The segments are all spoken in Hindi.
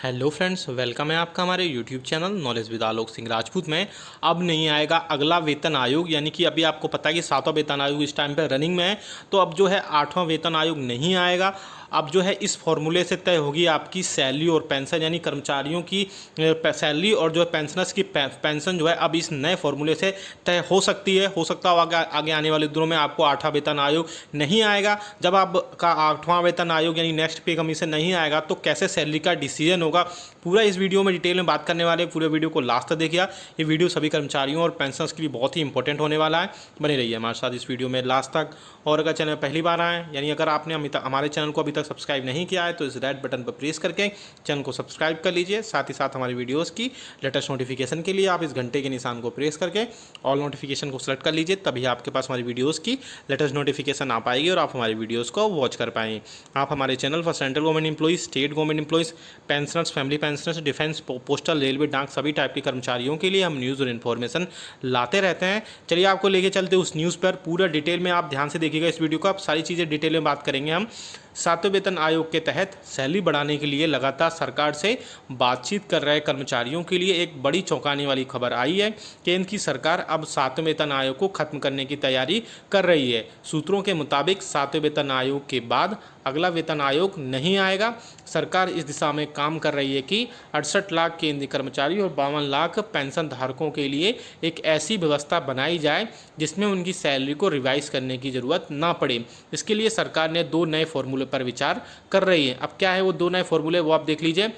हेलो फ्रेंड्स, वेलकम है आपका हमारे YouTube channel knowledge with Alok Singh Rajput में। अब नहीं आएगा अगला वेतन आयोग, यानी कि अभी आपको पता है कि 7वां वेतन आयोग इस टाइम पे रनिंग में है। तो अब जो है 8वां वेतन आयोग नहीं आएगा। अब जो है इस फॉर्मूले से तय होगी आपकी सैलरी और पेंशन, यानी कर्मचारियों की सैलरी और जो है पेंशनर्स की पेंशन जो है अब इस नए फॉर्मूले से तय हो सकती है। हो सकता है आगे आने वाले दिनों में आपको 8वां वेतन आयोग नहीं आएगा। जब आपका 8वां वेतन आयोग यानी नेक्स्ट पे कमीशन नहीं आएगा तो कैसे सैलरी का डिसीजन होगा, पूरा इस वीडियो में डिटेल में बात करने वाले। पूरे वीडियो को लास्ट तक देखिए। ये वीडियो सभी कर्मचारियों और पेंशनर्स के लिए बहुत ही इंपॉर्टेंट होने वाला है। बने रहिए हमारे साथ इस वीडियो में लास्ट तक। और अगर चैनल पहली बार आए, यानी अगर आपने हमारे चैनल को अभी तक सब्सक्राइब नहीं किया है, तो इस रेड बटन पर प्रेस करके चैनल को सब्सक्राइब कर लीजिए। साथ ही साथ हमारी वीडियोस की लेटेस्ट नोटिफिकेशन के लिए आप इस घंटे के निशान को प्रेस करके ऑल नोटिफिकेशन को सेलेक्ट कर लीजिए। तभी आपके पास हमारी वीडियोस की लेटेस्ट नोटिफिकेशन आ पाएगी और आप हमारी वीडियोस को वॉच कर पाएंगे। आप हमारे चैनल पर central government employees, state government employees, pensioners, family pensioners, defence, postal, railway, डाक सभी टाइप के कर्मचारियों के लिए हम न्यूज़ और इन्फॉर्मेशन लाते रहते हैं। चलिए आपको लेके चलते उस न्यूज़ पर। पूरा डिटेल में आप ध्यान से देखिएगा इस वीडियो को। आप सारी चीज़ें डिटेल में बात करेंगे हम। 7वें वेतन आयोग के तहत सैलरी बढ़ाने के लिए लगातार सरकार से बातचीत कर रहे कर्मचारियों के लिए एक बड़ी चौंकाने वाली खबर आई है। केंद्र की सरकार अब 7वें वेतन आयोग को खत्म करने की तैयारी कर रही है। सूत्रों के मुताबिक 7वें वेतन आयोग के बाद अगला वेतन आयोग नहीं आएगा। सरकार इस दिशा में काम कर रही है कि 68 लाख केंद्रीय कर्मचारी और 52 लाख पेंशन धारकों के लिए एक ऐसी व्यवस्था बनाई जाए जिसमें उनकी सैलरी को रिवाइज करने की ज़रूरत ना पड़े। इसके लिए सरकार ने 2 नए फॉर्मूले पर विचार कर रही है। अब क्या है वो 2 नए फॉर्मूले, वो आप देख लीजिए।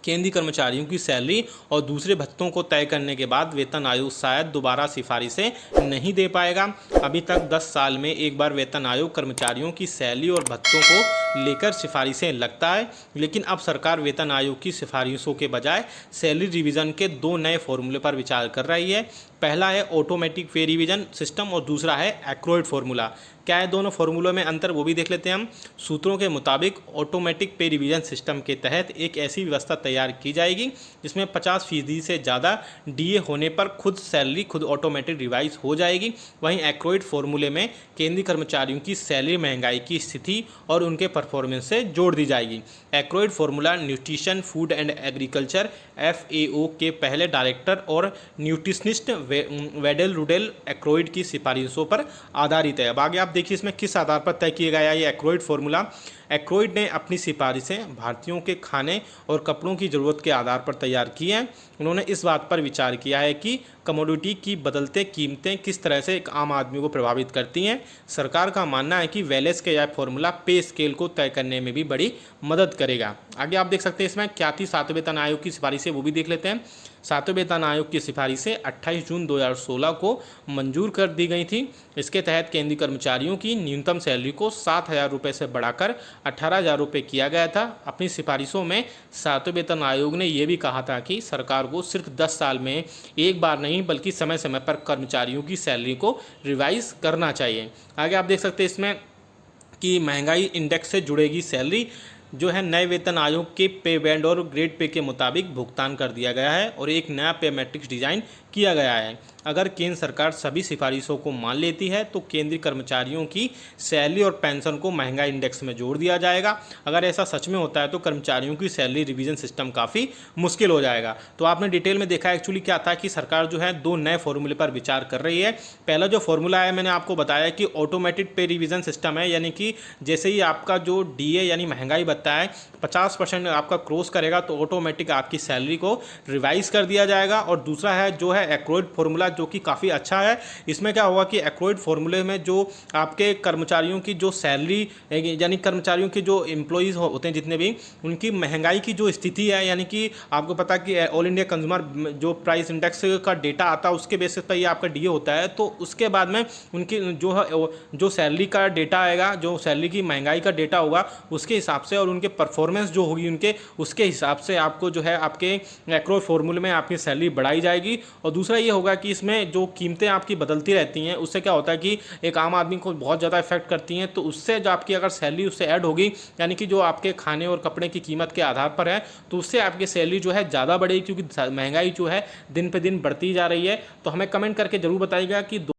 केंद्रीय कर्मचारियों की सैलरी और दूसरे भत्तों को तय करने के बाद वेतन आयोग शायद दोबारा सिफारिशें नहीं दे पाएगा। अभी तक 10 साल में एक बार वेतन आयोग कर्मचारियों की सैलरी और भत्तों को लेकर सिफारिशें लगता है, लेकिन अब सरकार वेतन आयोग की सिफारिशों के बजाय सैलरी रिवीजन के 2 नए फॉर्मूले पर विचार कर रही है। पहला है ऑटोमेटिक पे रिवीजन सिस्टम और दूसरा है एक्रोइड फॉर्मूला। क्या है दोनों फॉर्मूलों में अंतर, वो भी देख लेते हैं हम। सूत्रों के मुताबिक ऑटोमेटिक पे रिवीजन सिस्टम के तहत एक ऐसी व्यवस्था तैयार की जाएगी जिसमें 50% से ज़्यादा डीए होने पर खुद सैलरी खुद ऑटोमेटिक रिवाइज हो जाएगी। वहीं एक्रोइड फॉर्मूले में केंद्रीय कर्मचारियों की सैलरी महंगाई की स्थिति और उनके परफॉर्मेंस से जोड़ दी जाएगी। एक्रोइड formula nutrition, food and agriculture FAO के पहले डायरेक्टर और न्यूट्रिशनिस्ट वेडेल रुडेल एक्रोइड की सिफारिशों पर आधारित है। अब आगे आप देखिए इसमें किस आधार पर तय किया गया है ये एक्रोइड फॉर्मूला। एक्रोइड ने अपनी सिफारिशें भारतीयों के खाने और कपड़ों की ज़रूरत के आधार पर तैयार की हैं। उन्होंने इस बात पर विचार किया है कि कमोडिटी की बदलते कीमतें किस तरह से एक आम आदमी को प्रभावित करती हैं। सरकार का मानना है कि वेलेस का यह फॉर्मूला पे स्केल को तय करने में भी बड़ी मदद करेगा। आगे आप देख सकते हैं इसमें क्या थी 7वें वेतन आयोग की सिफारिशें, वो भी देख लेते हैं। 7वें वेतन आयोग की सिफारिशें 28 जून 2016 को मंजूर कर दी गई थी। इसके तहत केंद्रीय कर्मचारियों की न्यूनतम सैलरी को 7,000 रुपये से बढ़ाकर 18,000 रुपये किया गया था। अपनी सिफारिशों में 7वें वेतन आयोग ने यह भी कहा था कि सरकार को सिर्फ 10 साल में एक बार नहीं बल्कि समय समय पर कर्मचारियों की सैलरी को रिवाइज करना चाहिए। आगे आप देख सकते हैं इसमें कि महंगाई इंडेक्स से जुड़ेगी सैलरी। जो है नए वेतन आयोग के पे बैंड और ग्रेड पे के मुताबिक भुगतान कर दिया गया है और एक नया पे मैट्रिक्स डिज़ाइन किया गया है। अगर केंद्र सरकार सभी सिफारिशों को मान लेती है तो केंद्रीय कर्मचारियों की सैलरी और पेंशन को महंगाई इंडेक्स में जोड़ दिया जाएगा। अगर ऐसा सच में होता है तो कर्मचारियों की सैलरी रिवीजन सिस्टम काफ़ी मुश्किल हो जाएगा। तो आपने डिटेल में देखा एक्चुअली क्या था कि सरकार जो है 2 नए फॉर्मूले पर विचार कर रही है। पहला जो फॉर्मूला है मैंने आपको बताया कि ऑटोमेटिक पे रिवीजन सिस्टम है, यानी कि जैसे ही आपका जो डीए यानी महंगाई भत्ता है 50% आपका क्रॉस करेगा तो ऑटोमेटिक आपकी सैलरी को रिवाइज कर दिया जाएगा। और दूसरा है जो है एक्रोइड फॉर्मूला, जो कि काफ़ी अच्छा है। इसमें क्या होगा कि एक्रोइड फॉर्मूले में जो आपके कर्मचारियों की जो सैलरी यानी कर्मचारियों के जो एम्प्लॉइज़ होते हैं जितने भी, उनकी महंगाई की जो स्थिति है, यानी कि आपको पता कि ऑल इंडिया कंज्यूमर जो प्राइस इंडेक्स का डेटा आता है उसके बेसिस पर ये आपका डीए होता है। तो उसके बाद में उनकी जो सैलरी का डेटा आएगा, जो सैलरी की महंगाई का डेटा होगा उसके हिसाब से और उनके परफॉर्मेंस जो होगी उनके उसके हिसाब से आपको जो है आपके एक्रोइड फॉर्मूले में आपकी सैलरी बढ़ाई जाएगी। और दूसरा ये होगा कि इसमें जो कीमतें आपकी बदलती रहती हैं उससे क्या होता है कि एक आम आदमी को बहुत ज़्यादा इफेक्ट करती हैं। तो उससे जो आपकी अगर सैलरी उससे ऐड होगी, यानी कि जो आपके खाने और कपड़े की कीमत के आधार पर है, तो उससे आपकी सैलरी जो है ज़्यादा बढ़ेगी, क्योंकि महंगाई जो है दिन पे दिन बढ़ती जा रही है। तो हमें कमेंट करके ज़रूर बताइएगा कि